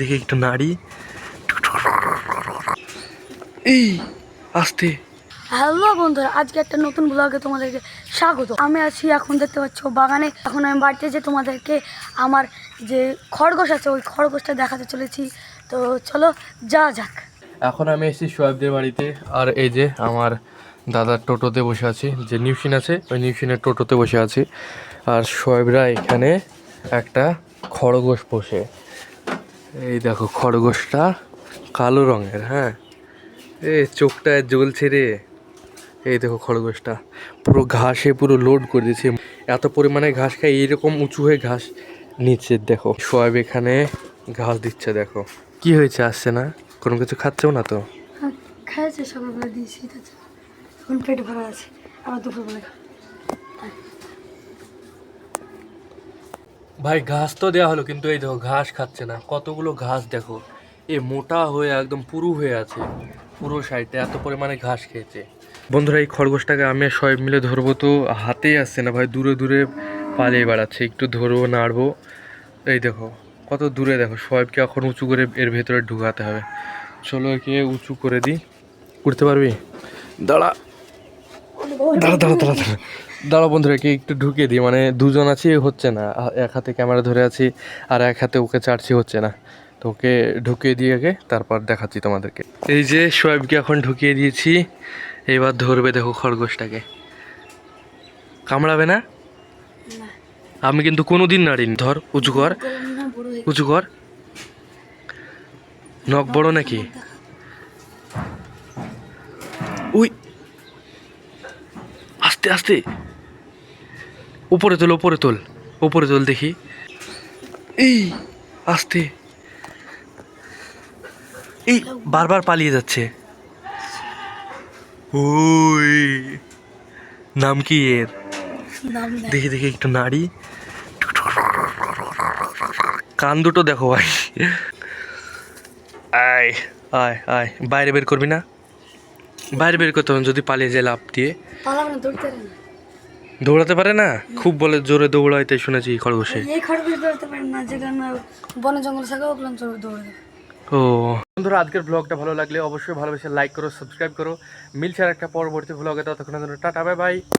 দেখে একটু নাড়ি এই আস্তে। হ্যালো বন্ধুরা, আজকে একটা নতুন ব্লগে তোমাদেরকে স্বাগত। আমি আছি, এখন দেখতে পাচ্ছ বাগানে। এখন আমি বাড়িতে যে তোমাদেরকে আমার যে খরগোশ আছে ওই খরগোশটা দেখাতে চলেছি। তো চলো যাওয়া যাক। এখন আমি এসেছি সোয়েবদের বাড়িতে, আর এই যে আমার দাদার টোটোতে বসে আছি, যে নিউশিন আছে ওই নিউশিনের টোটোতে বসে আছি। আর সোয়েবরা এখানে একটা খরগোশ পোষে। এই দেখো খরগোশটা কালো রঙের, হ্যাঁ এ চোখটা জ্বলছে রে। এই দেখো খরগোশটা পুরো ঘাসে পুরো লোড করে দিয়েছে, এত পরিমাণে ঘাস খায়, এইরকম উঁচু হয়ে ঘাস নিচে। দেখো সোয়েব এখানে ঘাস দিচ্ছে, দেখো কি হয়েছে, আসছে না, কোনো কিছু খাচ্ছেও না তো। খেয়েছে সকালবেলা দিয়েছি, এখন পেট ভরা আছে, আবার দুপুরবেলা। ভাই ঘাস তো দেওয়া হলো, কিন্তু এই দেখো ঘাস খাচ্ছে না, কতগুলো ঘাস দেখো, এ মোটা হয়ে একদম পুরু হয়ে আছে, পুরো সাইডে এত পরিমাণে ঘাস খেয়েছে। বন্ধুরা এই খরগোশটাকে আমি আর সবাই মিলে ধরবো, তো হাতেই আসছে না ভাই, দূরে দূরে পালিয়ে বেড়াচ্ছে, একটু ধরবো নাড়বো। এই দেখো কত দূরে, দেখো সবাইকে এখন উঁচু করে এর ভেতরে ঢুকাতে হবে। চলো একে উঁচু করে দিই। উঠতে পারবি? দাঁড়া দাঁড়া দাঁড়া দাঁড়া দাঁড়া দাঁড়া বন্ধুরা, একে একটু ঢুকিয়ে দিই, মানে দুজন আছি হচ্ছে না, এক হাতে ক্যামেরা ধরে আছি আর এক হাতে ওকে চাটছি, হচ্ছে না। তো ওকে ঢুকিয়ে দিয়ে আগে তারপর দেখাচ্ছি তোমাদেরকে। এই যে সোয়েবকে এখন ঢুকিয়ে দিয়েছি, এবার ধরবে দেখো খরগোশটাকে। কামড়াবে না? আমি কিন্তু কোনোদিন নাড়িনি। ধর, উঁচু কর, উঁচু কর। নখ বড় নাকি? উই, আস্তে আস্তে, উপরে তোল, উপরে তোল, উপরে তোল দেখি। এই আস্তে, এই বারবার পালিয়ে যাচ্ছে। ওই নাম কি এর? দেখি দেখি একটু নাড়ি, কান দুটো দেখো ভাই। আয় আয় আয়, বাইরে বের করবি না? বাইরে বের করতে হবে যদি পালিয়ে যায় লাফ দিয়ে। দৌড়াতে পারে না, খুব বলে জোরে দৌড়ায়, তাই শুনেছি খরগোশে। এই খরগোশ দৌড়াতে পারে না, যেখানে বনে জঙ্গল থাকে ওগুলো দৌড়াতে। ও বন্ধুরা, আজকের ব্লগটা ভালো লাগলে অবশ্যই ভালোবেসে লাইক করো, সাবস্ক্রাইব করো। মিলছে আর একটা পরবর্তী ব্লগে, ততক্ষণের জন্য টাটা, বাই বাই।